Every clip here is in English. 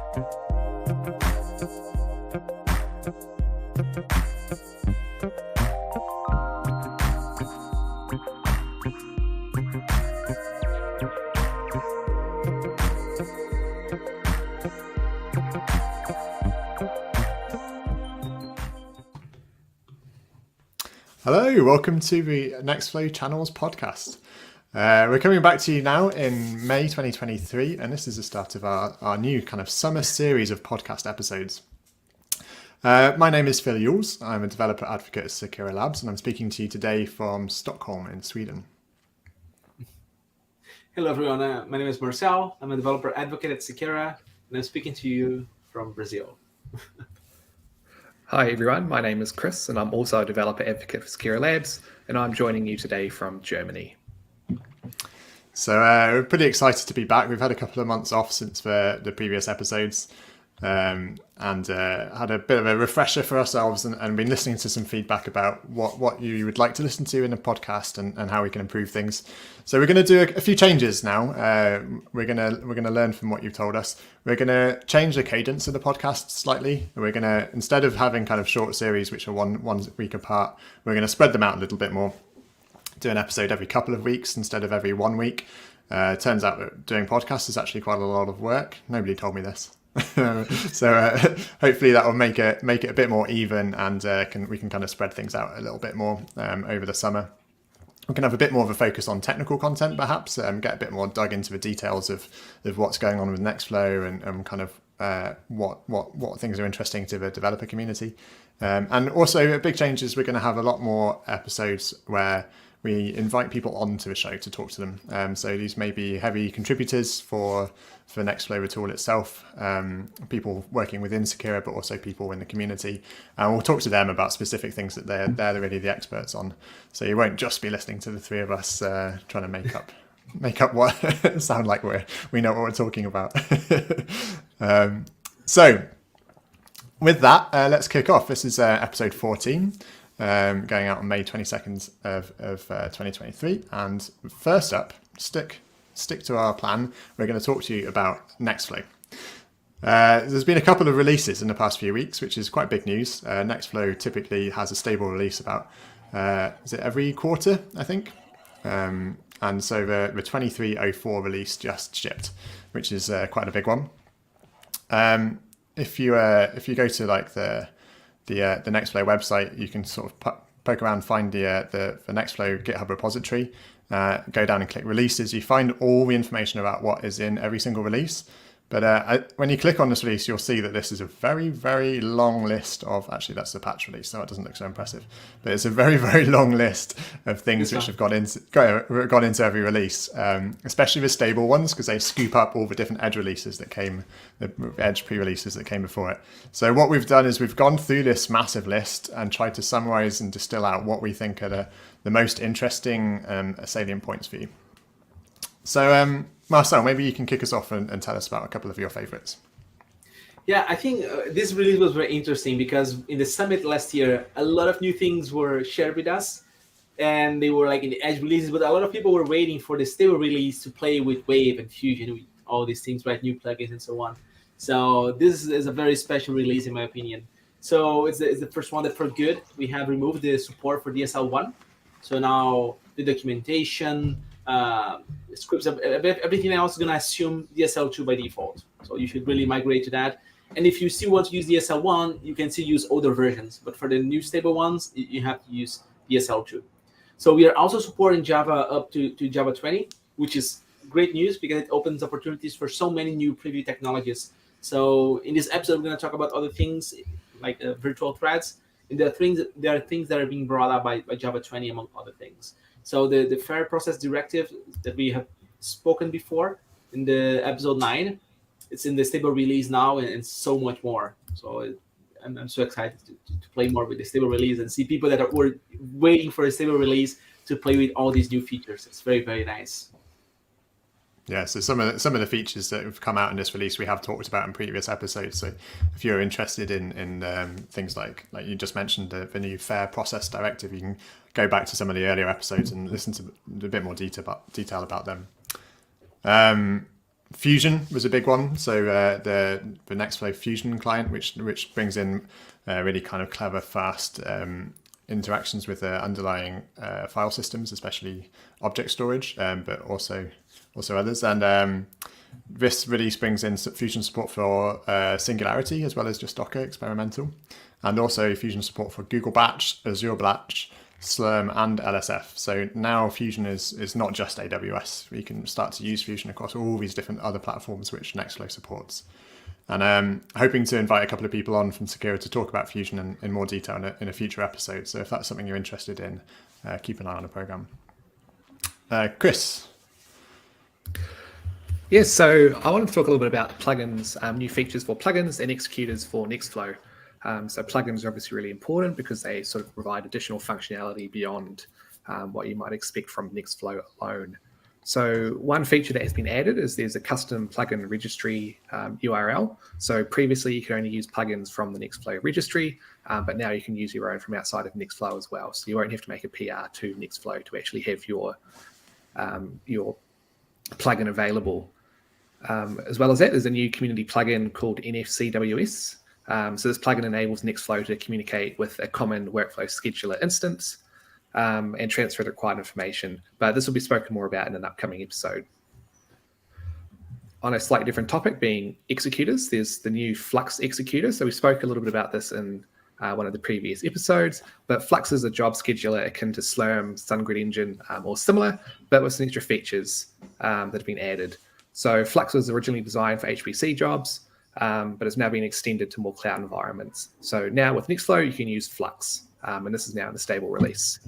Hello, welcome to the Nextflow Channels podcast. We're coming back to you now in May 2023, and this is the start of our new kind of summer series of podcast episodes. My name is Phil Yules. I'm a developer advocate at Secura Labs, and I'm speaking to you today from Stockholm in Sweden. Hello, everyone. My name is Marcel. I'm a developer advocate at Secura, and I'm speaking to you from Brazil. Hi everyone, my name is Chris and I'm also a developer advocate for Secura Labs and I'm joining you today from Germany. So we're pretty excited to be back. We've had a couple of months off since the previous episodes and had a bit of a refresher for ourselves and been listening to some feedback about what you would like to listen to in the podcast and how we can improve things. So we're going to do a few changes now. We're going to learn from what you've told us. We're going to change the cadence of the podcast slightly. We're going to, instead of having kind of short series which are one week apart, we're going to spread them out a little bit more. Do an episode every couple of weeks instead of every 1 week. Turns out that doing podcasts is actually quite a lot of work. Nobody told me this. So hopefully that will make it a bit more even, and we can kind of spread things out a little bit more over the summer. We can have a bit more of a focus on technical content, perhaps, get a bit more dug into the details of what's going on with Nextflow and kind of what things are interesting to the developer community. And also a big change is we're going to have a lot more episodes where we invite people onto the show to talk to them. So these may be heavy contributors for Nextflow, the tool itself, people working within Secura, but also people in the community. And we'll talk to them about specific things that they're really the experts on. So you won't just be listening to the three of us trying to make up what sound like we know what we're talking about. So with that, let's kick off. This is episode 14. Going out on May 22nd of 2023. And first up, stick to our plan, we're going to talk to you about Nextflow. There's been a couple of releases in the past few weeks, which is quite big news. Nextflow typically has a stable release about, is it every quarter, I think? And so the 2304 release just shipped, which is quite a big one. If you go to like the Nextflow website, you can sort of poke around, find the Nextflow GitHub repository, go down and click releases. You find all the information about what is in every single release. But when you click on this release, you'll see that this is a very, very long list of, actually that's the patch release, so it doesn't look so impressive, but it's a very, very long list of things which have gone into every release, especially the stable ones, because they scoop up all the different Edge releases that came, the Edge pre-releases that came before it. So what we've done is we've gone through this massive list and tried to summarize and distill out what we think are the most interesting salient points for you. So Marcel, maybe you can kick us off and tell us about a couple of your favorites. Yeah, I think this release was very interesting because in the summit last year, a lot of new things were shared with us and they were like in the Edge releases, but a lot of people were waiting for the stable release to play with Wave and Fusion, with all these things, right? New plugins and so on. So this is a very special release in my opinion. So it's the first one that for good, we have removed the support for DSL1. So now the documentation, scripts, everything else is going to assume DSL2 by default. So you should really migrate to that. And if you still want to use DSL1, you can still use older versions. But for the new stable ones, you have to use DSL2. So we are also supporting Java up to Java 20, which is great news because it opens opportunities for so many new preview technologies. So in this episode, we're going to talk about other things like virtual threads. And there are things that are being brought up by Java 20, among other things. So the Fair Process Directive that we have spoken before in the episode 9, it's in the stable release now and so much more. So I'm so excited to play more with the stable release and see people that were waiting for a stable release to play with all these new features. It's very, very nice. Yeah, so some of the features that have come out in this release we have talked about in previous episodes. So if you're interested in things like you just mentioned, the new Fair Process Directive, you can go back to some of the earlier episodes and listen to a bit more detail about them. Fusion was a big one. So the Nextflow Fusion client, which brings in really kind of clever, fast interactions with the underlying file systems, especially object storage, but also others. And this release brings in Fusion support for Singularity as well as just Docker experimental, and also Fusion support for Google Batch, Azure Batch, Slurm, and LSF. So now Fusion is not just AWS. We can start to use Fusion across all these different other platforms which Nextflow supports. And hoping to invite a couple of people on from Secura to talk about Fusion in more detail in a future episode. So if that's something you're interested in, keep an eye on the program. Chris. Yes, so I wanted to talk a little bit about plugins, new features for plugins and executors for Nextflow. So plugins are obviously really important because they sort of provide additional functionality beyond what you might expect from Nextflow alone. So one feature that has been added is there's a custom plugin registry URL. So previously you could only use plugins from the Nextflow registry, but now you can use your own from outside of Nextflow as well. So you won't have to make a PR to Nextflow to actually have your plugin available. As well as that, there's a new community plugin called NFCWS. So this plugin enables Nextflow to communicate with a common workflow scheduler instance and transfer the required information. But this will be spoken more about in an upcoming episode. On a slightly different topic, being executors, there's the new Flux executor. So we spoke a little bit about this in one of the previous episodes, but Flux is a job scheduler akin to Slurm, SunGrid Engine, or similar, but with some extra features that have been added. So Flux was originally designed for HPC jobs, but it's now been extended to more cloud environments. So now with Nextflow, you can use Flux, and this is now in the stable release.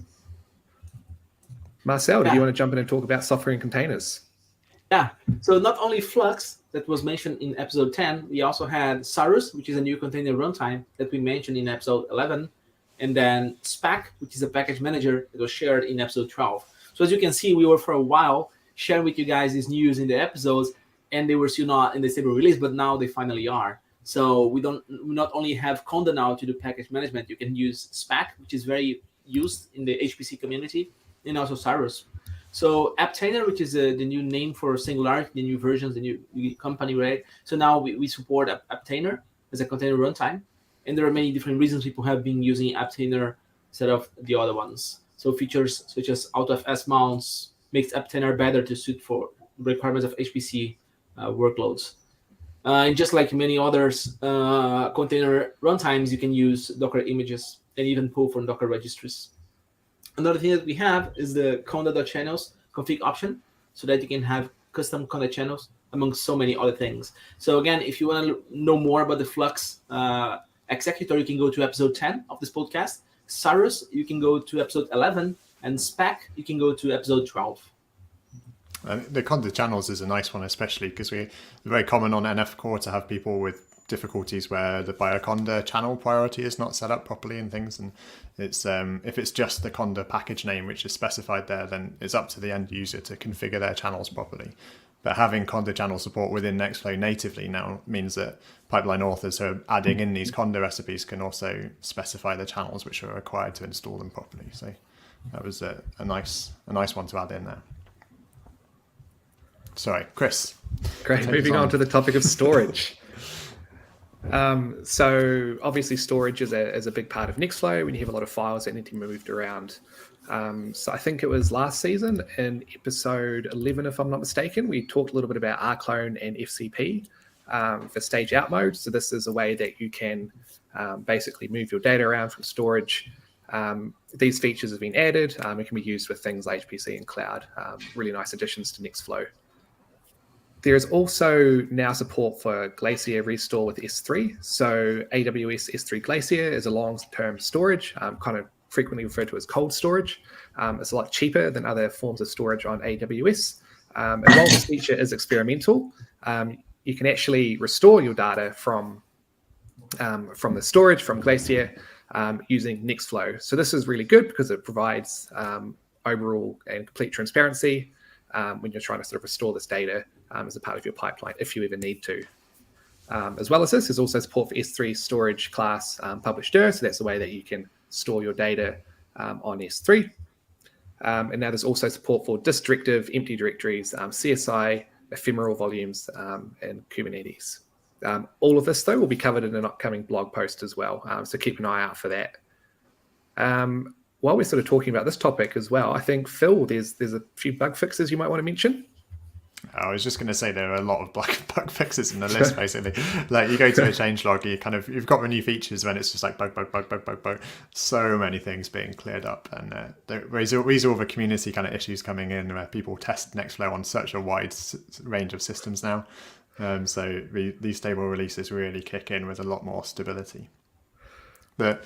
Marcel, do you want to jump in and talk about software and containers? Yeah, so not only Flux that was mentioned in episode 10, we also had Sarus, which is a new container runtime that we mentioned in episode 11, and then SPAC, which is a package manager that was shared in episode 12. So as you can see, we were for a while sharing with you guys these news in the episodes, and they were still not in the stable release, but now they finally are. So we not only have Conda now to do package management, you can use SPAC, which is very used in the HPC community, and also Cyrus. So Apptainer, which is the new name for Singularity, the new versions, the new company, right? So now we support Apptainer as a container runtime, and there are many different reasons people have been using Apptainer instead of the other ones. So features such as out-of-S mounts makes Apptainer better to suit for requirements of HPC workloads. And just like many others, container runtimes, you can use Docker images and even pull from Docker registries. Another thing that we have is the conda.channels config option, so that you can have custom conda channels among so many other things. So again, if you want to know more about the Flux executor, you can go to episode 10 of this podcast. Cyrus, you can go to episode 11, and SPAC, you can go to episode 12. The conda channels is a nice one, especially because it's very common on NF Core to have people with difficulties where the bioconda channel priority is not set up properly and things. And it's if it's just the conda package name which is specified there, then it's up to the end user to configure their channels properly. But having conda channel support within Nextflow natively now means that pipeline authors who are adding in these conda recipes can also specify the channels which are required to install them properly. So that was a nice one to add in there. Sorry, Chris. Great. Moving on to the topic of storage. So obviously storage is a big part of Nextflow when you have a lot of files that need to be moved around. So I think it was last season in episode 11, if I'm not mistaken, we talked a little bit about rclone and FCP for stage out mode. So this is a way that you can basically move your data around from storage. These features have been added. It can be used with things like HPC and cloud. Really nice additions to Nextflow. There is also now support for Glacier Restore with S3. So AWS S3 Glacier is a long-term storage, kind of frequently referred to as cold storage. It's a lot cheaper than other forms of storage on AWS. And while this feature is experimental, you can actually restore your data from the storage, from Glacier, using Nextflow. So this is really good because it provides overall and complete transparency when you're trying to sort of restore this data as a part of your pipeline, if you ever need to. As well as this, there's also support for S3 storage class publisher. So that's the way that you can store your data on S3. And now there's also support for disk directive, empty directories, CSI, ephemeral volumes in Kubernetes. All of this, though, will be covered in an upcoming blog post as well, so keep an eye out for that. While we're sort of talking about this topic as well, I think, Phil, there's a few bug fixes you might want to mention. I was just going to say there are a lot of bug fixes in the list, basically. Like you go to a changelog, you've got the new features when it's just like bug. So many things being cleared up, and these are all the community kind of issues coming in where people test Nextflow on such a wide range of systems now. So these stable releases really kick in with a lot more stability. I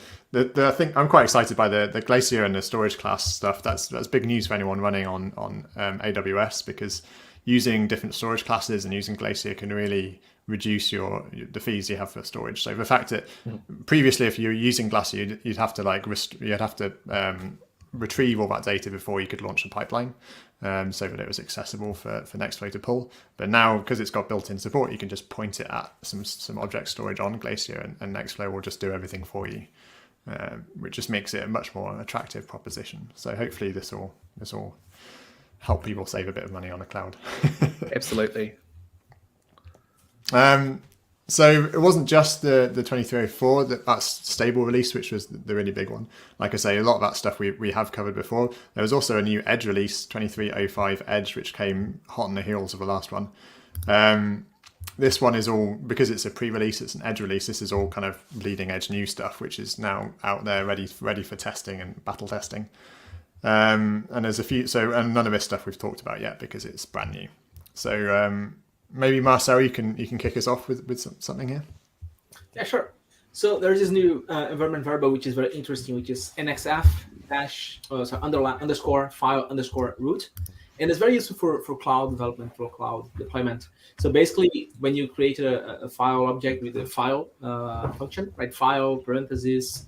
think I'm quite excited by the Glacier and the storage class stuff. That's big news for anyone running on AWS, because using different storage classes and using Glacier can really reduce the fees you have for storage. So the fact that previously, if you were using Glacier, you'd have to retrieve all that data before you could launch a pipeline, so that it was accessible for Nextflow to pull. But now, because it's got built-in support, you can just point it at some object storage on Glacier, and Nextflow will just do everything for you, which just makes it a much more attractive proposition. So hopefully this will help people save a bit of money on the cloud. Absolutely. So it wasn't just the 2304 that's stable release, which was the really big one. Like I say, a lot of that stuff we have covered before. There was also a new Edge release, 2305 Edge, which came hot on the heels of the last one. This one is all, because it's a pre-release, it's an Edge release. This is all kind of bleeding edge new stuff, which is now out there ready for testing and battle testing. And there's a few, and none of this stuff we've talked about yet because it's brand new. So maybe Marcel, you can kick us off with something here. Yeah, sure. So there's this new environment variable which is very interesting, which is nxf underscore file underscore root, and it's very useful for cloud development, for cloud deployment. So basically, when you create a file object with a file function, right? File parentheses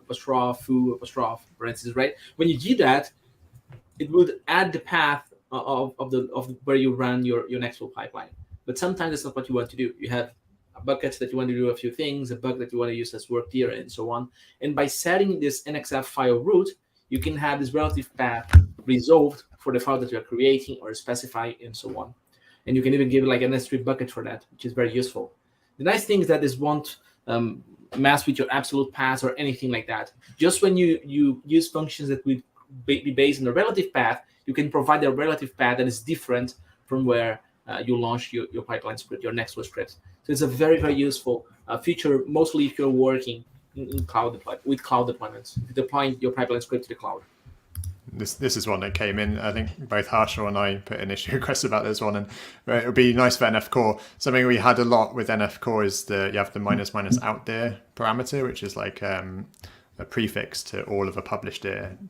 apostrophe foo apostrophe parentheses, right? When you do that, it would add the path of where you run your Nextflow pipeline. But sometimes that's not what you want to do. You have a bucket that you want to do a few things, a bucket that you want to use as work tier, and so on. And by setting this nxf file root, you can have this relative path resolved for the file that you're creating or specify, and so on. And you can even give like an S3 bucket for that, which is very useful. The nice thing is that this won't mess with your absolute path or anything like that. Just when you use functions that would be based on the relative path, you can provide a relative path that is different from where you launch your pipeline script, your Nextflow script. So it's a very, very useful feature, mostly if you're working in cloud with cloud deployments, deploying your pipeline script to the cloud. This is one that came in. I think both Harshal and I put an issue request about this one, and it would be nice for NF Core. Something we had a lot with NF Core is you have the ---- out there parameter, which is like a prefix to all of the published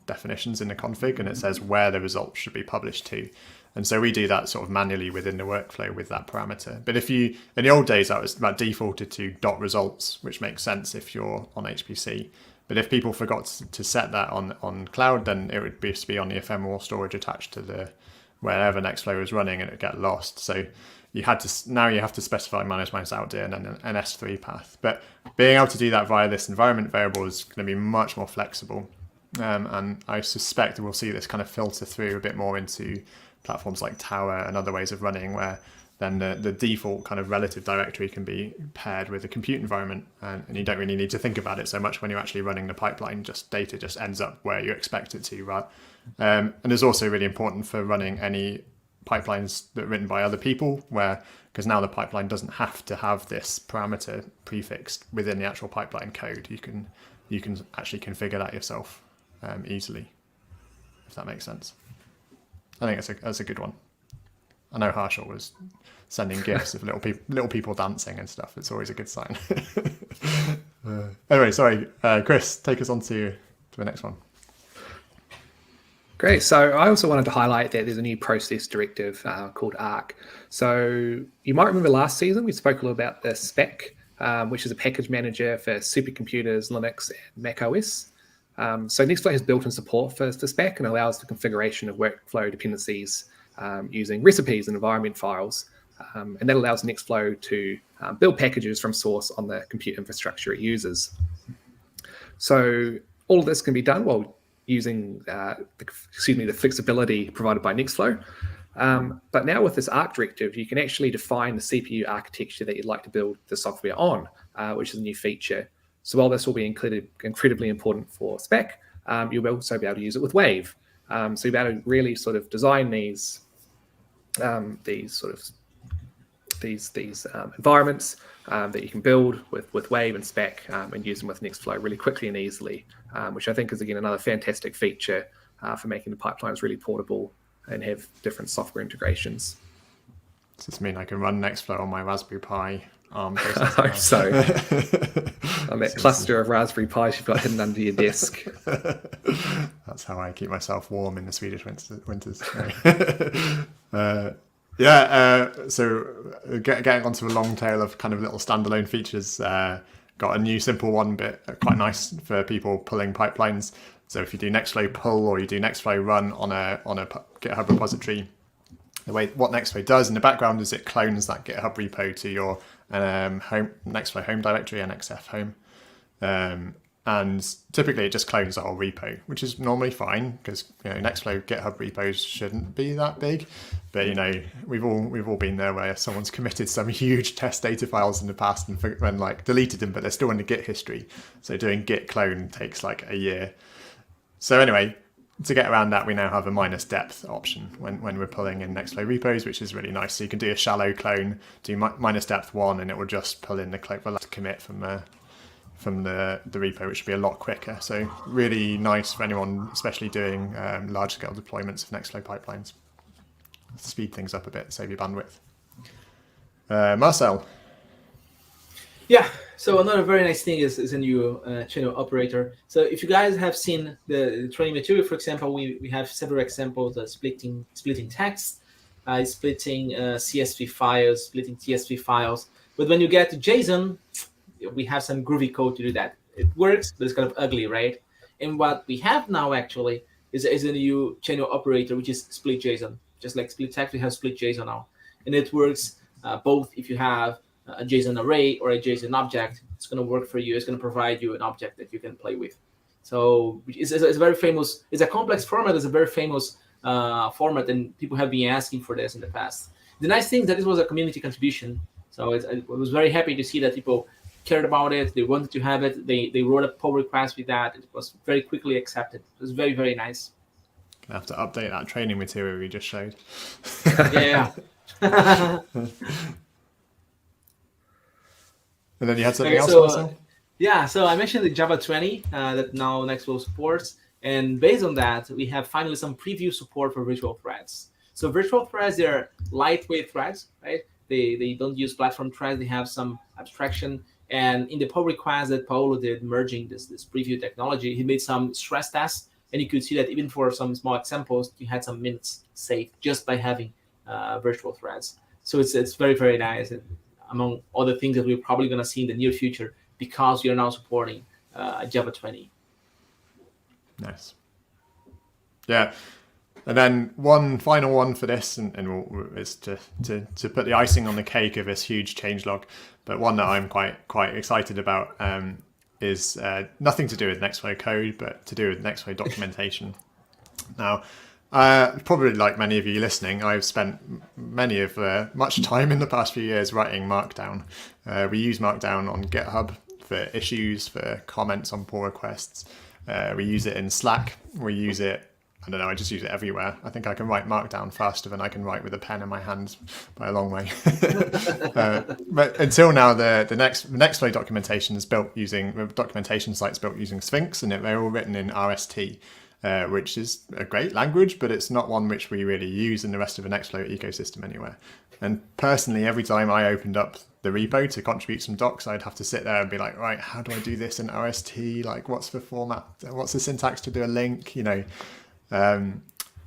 definitions in the config, and it says where the results should be published to. And so we do that sort of manually within the workflow with that parameter. But if you, in the old days, that defaulted to .results, which makes sense if you're on HPC. But if people forgot to set that on cloud, then it would just be on the ephemeral storage attached to wherever Nextflow is running, and it would get lost. So you have to specify ---- and then an S3 path. But being able to do that via this environment variable is going to be much more flexible. And I suspect we'll see this kind of filter through a bit more into platforms like Tower and other ways of running, where then the default kind of relative directory can be paired with a compute environment, and you don't really need to think about it so much when you're actually running the pipeline. Just data just ends up where you expect it to, right? And it's also really important for running any pipelines that are written by other people, because now the pipeline doesn't have to have this parameter prefixed within the actual pipeline code. You can actually configure that yourself easily, if that makes sense. I think that's a good one. I know Harshal was sending gifs of little people dancing and stuff. It's always a good sign. Anyway, sorry, Chris, take us on to the next one. Great. So I also wanted to highlight that there's a new process directive called ARC. So you might remember last season we spoke a little about the spec, which is a package manager for supercomputers, Linux, and Mac OS. So Nextflow has built-in support for the spec and allows the configuration of workflow dependencies using recipes and environment files. And that allows Nextflow to build packages from source on the compute infrastructure it uses. So all of this can be done while using the flexibility provided by Nextflow. But now with this Arc directive, you can actually define the CPU architecture that you'd like to build the software on, which is a new feature. So while this will be incredibly important for spec, you'll also be able to use it with Wave. So you'll be able to really sort of design these environments that you can build with Wave and spec and use them with Nextflow really quickly and easily, which I think is, again, another fantastic feature for making the pipelines really portable and have different software integrations. Does this mean I can run Nextflow on my Raspberry Pi ARM I processor? hope so. On that cluster of Raspberry Pis you've got hidden under your desk. That's how I keep myself warm in the Swedish winters. So getting onto a long tail of kind of little standalone features, got a new simple one bit, quite nice for people pulling pipelines. So if you do Nextflow pull or you do Nextflow run on a GitHub repository, what Nextflow does in the background is it clones that GitHub repo to your Nextflow home directory, NXF home. And typically it just clones the whole repo, which is normally fine because Nextflow GitHub repos shouldn't be that big. But we've all been there where someone's committed some huge test data files in the past and deleted them, but they're still in the Git history. So doing Git clone takes like a year. So anyway, to get around that, we now have a minus depth option when we're pulling in Nextflow repos, which is really nice. So you can do a shallow clone, do minus depth 1, and it will just pull in the commit from the repo, which will be a lot quicker. So really nice for anyone, especially doing large scale deployments of Nextflow pipelines. Speed things up a bit, save your bandwidth. Marcel. Yeah, so another very nice thing is a new channel operator. So if you guys have seen the training material, for example, we have several examples of splitting text, splitting CSV files, splitting TSV files. But when you get to JSON, we have some groovy code to do that. It works, but it's kind of ugly, right? And what we have now actually is a new channel operator, which is split JSON. Just like split text, we have split JSON now. And it works both if you have a JSON array or a JSON object. It's going to work for you. It's going to provide you an object that you can play with. So it's very famous. It's a complex format. It's a very famous format, and people have been asking for this in the past. The nice thing is that this was a community contribution. So I was very happy to see that people cared about it. They wanted to have it. They wrote a pull request with that. It was very quickly accepted. It was very, very nice. Gonna have to update that training material we just showed. Yeah. And then you had something else, so, Marcel? Yeah, so I mentioned the Java 20 that now Nextflow supports. And based on that, we have finally some preview support for virtual threads. So virtual threads, they're lightweight threads, right? They don't use platform threads. They have some abstraction. And in the pull request that Paulo did merging this preview technology, he made some stress tests. And you could see that even for some small examples, you had some minutes saved just by having virtual threads. So it's very, very nice. And among other things that we're probably going to see in the near future because we are now supporting Java 20. Nice. Yeah. And then one final one for this, and is to put the icing on the cake of this huge changelog, but one that I'm quite excited about is nothing to do with Nextflow code, but to do with Nextflow documentation. Now, probably like many of you listening, I've spent much time in the past few years writing Markdown. We use Markdown on GitHub for issues, for comments on pull requests. We use it in Slack. We use it, I don't know, I just use it everywhere. I think I can write Markdown faster than I can write with a pen in my hands by a long way. But until now, the Nextflow documentation is built using, documentation sites built using Sphinx, and they're all written in RST. Which is a great language, but it's not one which we really use in the rest of the Nextflow ecosystem anywhere. And personally, every time I opened up the repo to contribute some docs, I'd have to sit there and be like, right, how do I do this in RST? Like, what's the format? What's the syntax to do a link?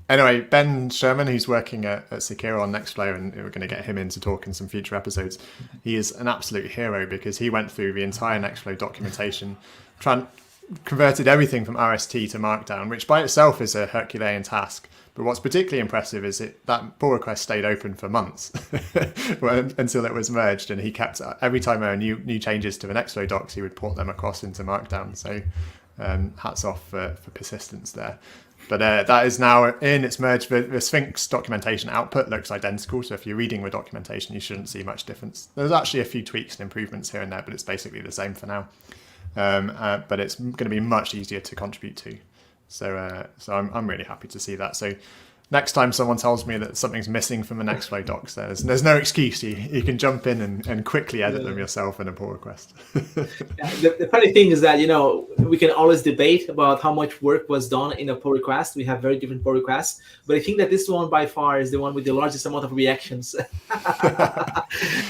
Anyway, Ben Sherman, who's working at Secure on Nextflow, and we're going to get him in to talk in some future episodes, he is an absolute hero because he went through the entire Nextflow documentation, converted everything from RST to Markdown, which by itself is a Herculean task. But what's particularly impressive is that pull request stayed open for months until it was merged, and he kept, every time there were new changes to the Nextflow docs, he would port them across into Markdown. So hats off for persistence there. But that is now in. It's merged. The Sphinx documentation output looks identical. So if you're reading the documentation, you shouldn't see much difference. There's actually a few tweaks and improvements here and there, but it's basically the same for now. But it's going to be much easier to contribute to. So I'm really happy to see that. So next time someone tells me that something's missing from the Nextflow docs, there's no excuse. You can jump in and quickly edit them yourself in a pull request. The funny thing is that, we can always debate about how much work was done in a pull request. We have very different pull requests, but I think that this one by far is the one with the largest amount of reactions.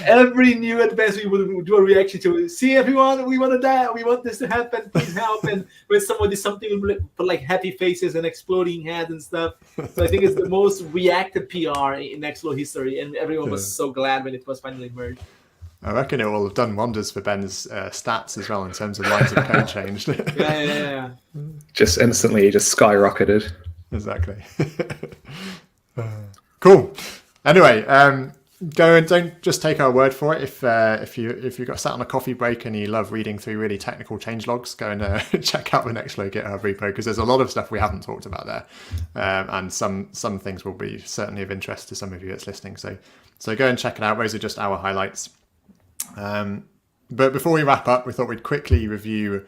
Every new advance we will do a reaction to. See, everyone, we want to die. We want this to happen. Please help. And when someone did something, we'll put like happy faces and exploding heads and stuff. So I think it's the most reacted PR in Nextflow history, and everyone was so glad when it was finally merged. I reckon it will have done wonders for Ben's stats as well in terms of lines of code changed. Yeah. Just instantly, just skyrocketed. Exactly. Cool. Anyway, go and don't just take our word for it. If you got sat on a coffee break and you love reading through really technical change logs, go and check out the Nextflow GitHub repo, because there's a lot of stuff we haven't talked about there, and some things will be certainly of interest to some of you that's listening. So go and check it out. Those are just our highlights. But before we wrap up, we thought we'd quickly review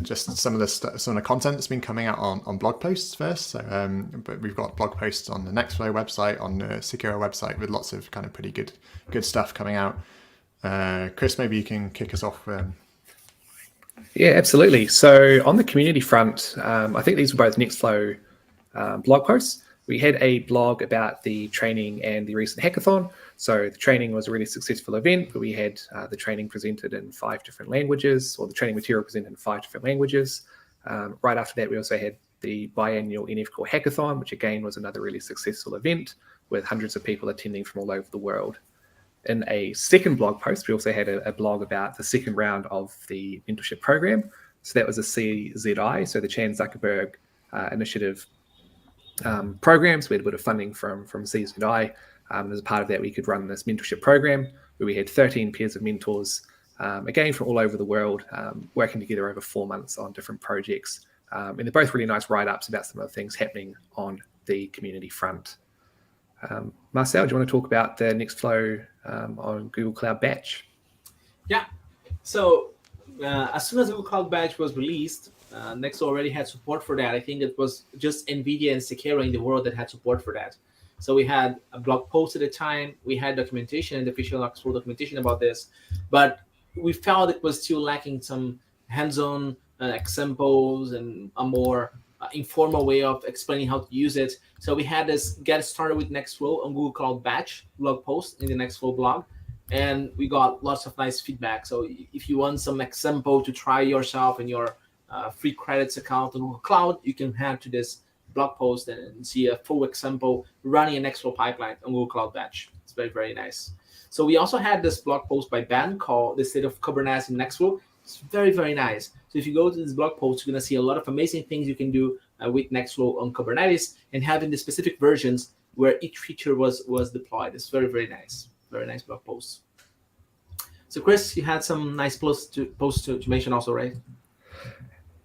just some of the content that's been coming out on blog posts first. So, but we've got blog posts on the Nextflow website, on the Secura website, with lots of kind of pretty good stuff coming out. Chris, maybe you can kick us off. Yeah, absolutely. So on the community front, I think these were both Nextflow blog posts. We had a blog about the training and the recent hackathon. So the training was a really successful event, but we had the training presented in 5 different languages, or the training material presented in 5 different languages. Right after that, we also had the biannual NF Core Hackathon, which again was another really successful event with hundreds of people attending from all over the world. In a second blog post, we also had a blog about the second round of the mentorship program. So that was a CZI, so the Chan Zuckerberg Initiative programs. We had a bit of funding from CZI. As a part of that, we could run this mentorship program where we had 13 pairs of mentors, again from all over the world, working together over 4 months on different projects. And they're both really nice write-ups about some of the things happening on the community front. Marcel, do you want to talk about the Nextflow on Google Cloud Batch? Yeah. So as soon as Google Cloud Batch was released, Nextflow already had support for that. I think it was just NVIDIA and Secura in the world that had support for that. So we had a blog post at the time. We had documentation and official Nextflow documentation about this, but we felt it was still lacking some hands-on examples and a more informal way of explaining how to use it. So we had this Get Started with Nextflow on Google Cloud Batch blog post in the Nextflow blog, and we got lots of nice feedback. So if you want some example to try yourself in your free credits account on Google Cloud, you can head to this blog post and see a full example running a Nextflow pipeline on Google Cloud Batch. It's very, very nice. So we also had this blog post by Ben called The State of Kubernetes in Nextflow. It's very, very nice. So if you go to this blog post, you're going to see a lot of amazing things you can do with Nextflow on Kubernetes, and having the specific versions where each feature was deployed. It's very, very nice. Very nice blog post. So Chris, you had some nice posts to mention also, right?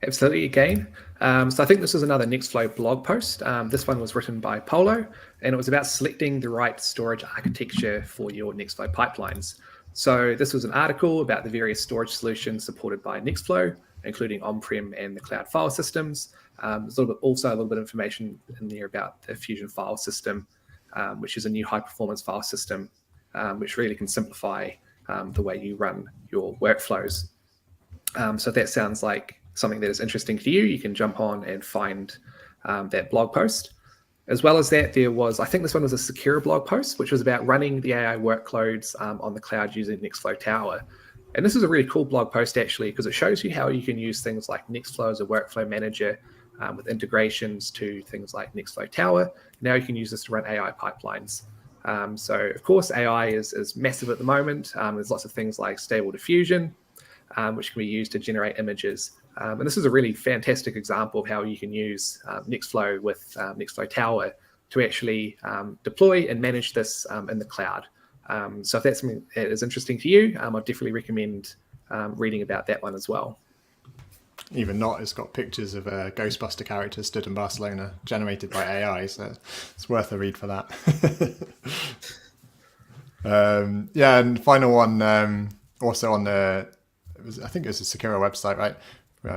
Absolutely, again. So I think this is another Nextflow blog post. This one was written by Polo, and it was about selecting the right storage architecture for your Nextflow pipelines. So this was an article about the various storage solutions supported by Nextflow, including on-prem and the cloud file systems. There's also a little bit of information in there about the Fusion file system, which is a new high-performance file system, which really can simplify the way you run your workflows. So if that sounds like something that is interesting to you, you can jump on and find that blog post. As well as that, there was, I think this one was a Secura blog post, which was about running the AI workloads on the cloud using Nextflow Tower. And this is a really cool blog post, actually, because it shows you how you can use things like Nextflow as a workflow manager with integrations to things like Nextflow Tower. Now you can use this to run AI pipelines. So, of course, AI is massive at the moment. There's lots of things like Stable Diffusion, which can be used to generate images. And this is a really fantastic example of how you can use Nextflow with Nextflow Tower to actually deploy and manage this in the cloud. So if that's something that is interesting to you, I'd definitely recommend reading about that one as well. even not, it's got pictures of Ghostbuster characters stood in Barcelona generated by AI. So it's worth a read for that. Yeah, and final one, also on I think it was a Sakura website, right?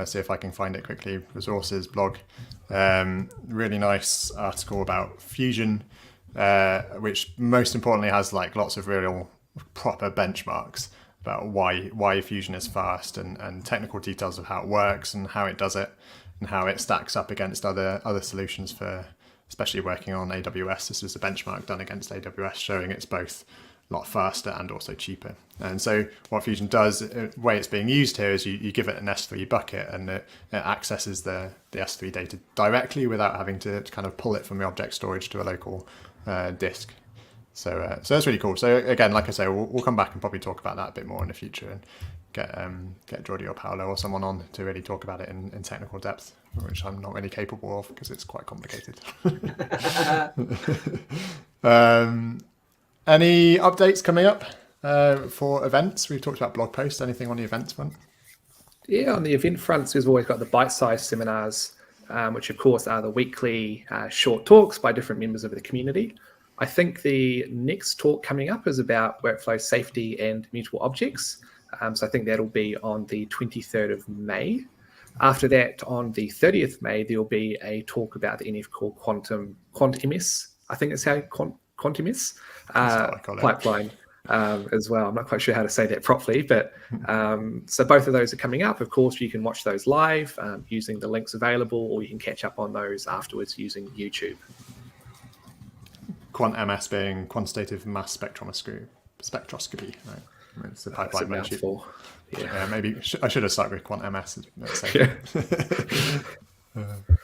See if I can find it quickly. Resources blog. Really nice article about Fusion, which most importantly has like lots of real proper benchmarks about why Fusion is fast and technical details of how it works and how it does it and how it stacks up against other solutions for especially working on AWS. This is a benchmark done against AWS showing it's both a lot faster and also cheaper. And so what Fusion does, the way it's being used here is you give it an S3 bucket and it accesses the S3 data directly without having to kind of pull it from the object storage to a local disk. So that's really cool. So again, like I say, we'll come back and probably talk about that a bit more in the future and get Jordi or Paolo or someone on to really talk about it in technical depth, which I'm not really capable of because it's quite complicated. Any updates coming up for events? We've talked about blog posts. Anything on the events front? Yeah, on the event fronts, we've always got the bite-sized seminars, which of course are the weekly short talks by different members of the community. I think the next talk coming up is about workflow safety and mutable objects. So I think that'll be on the 23rd of May. After that, on the 30th May, there'll be a talk about the NF Core QuantMS. I think it's how QuantMS pipeline as well. I'm not quite sure how to say that properly, but so both of those are coming up. Of course, you can watch those live using the links available, or you can catch up on those afterwards using YouTube. QuantMS being quantitative mass spectroscopy, right? It's the pipeline mouthful. Yeah, maybe I should have started with QuantMS.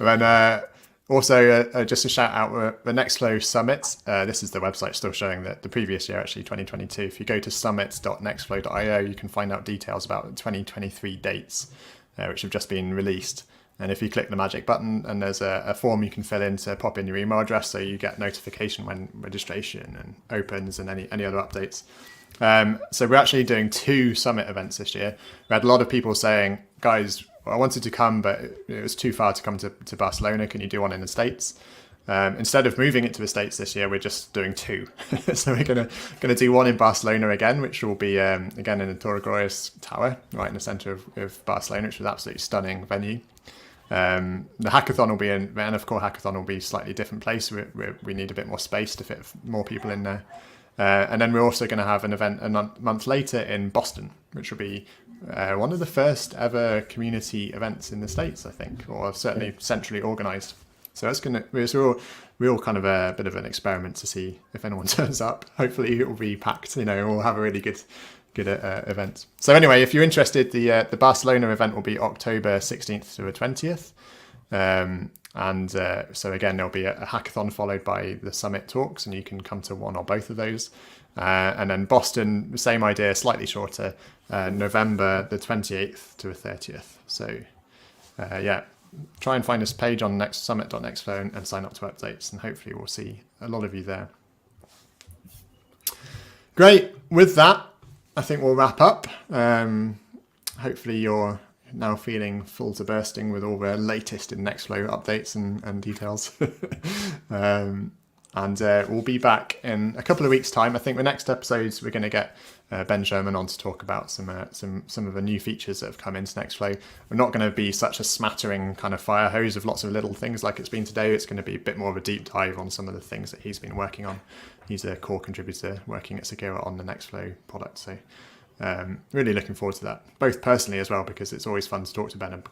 Then also, just a shout out the Nextflow Summit. This is the website still showing that the previous year, actually 2022. If you go to summit.nextflow.io, you can find out details about the 2023 dates, which have just been released. And if you click the magic button, and there's a form you can fill in to pop in your email address, so you get notification when registration and opens and any other updates. So we're actually doing 2 summit events this year. We had a lot of people saying, guys, I wanted to come, but it was too far to come to Barcelona. Can you do one in the States? Instead of moving it to the States this year, we're just doing 2. So we're gonna do one in Barcelona again, which will be again in the Torregroyes Tower, right in the center of Barcelona, which is an absolutely stunning venue. The hackathon will be the NF Core hackathon will be a slightly different place. We need a bit more space to fit more people in there. And then we're also going to have an event a month later in Boston, which will be one of the first ever community events in the States, I think, or certainly centrally organized. So it's real kind of a bit of an experiment to see if anyone turns up. Hopefully it will be packed, we'll have a really good event. So anyway, if you're interested, the Barcelona event will be October 16th to the 20th. So again, there'll be a hackathon followed by the summit talks, and you can come to one or both of those. And then Boston, the same idea, slightly shorter, November the 28th to the 30th. So try and find this page on summit.nextflow and sign up to updates, and hopefully we'll see a lot of you there. Great. With that, I think we'll wrap up. Hopefully you're now feeling full to bursting with all the latest in Nextflow updates and details. We'll be back in a couple of weeks' time. I think the next episodes we're going to get Ben Sherman on to talk about some of the new features that have come into Nextflow. We're not going to be such a smattering kind of fire hose of lots of little things like it's been today. It's going to be a bit more of a deep dive on some of the things that he's been working on. He's a core contributor working at Sakura on the Nextflow product. So really looking forward to that, both personally as well, because it's always fun to talk to Ben and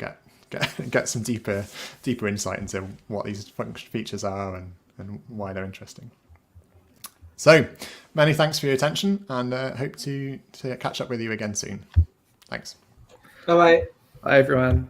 get some deeper insight into what these features are and why they're interesting. So many thanks for your attention, and hope to catch up with you again soon. Thanks. Bye-bye. Bye, everyone.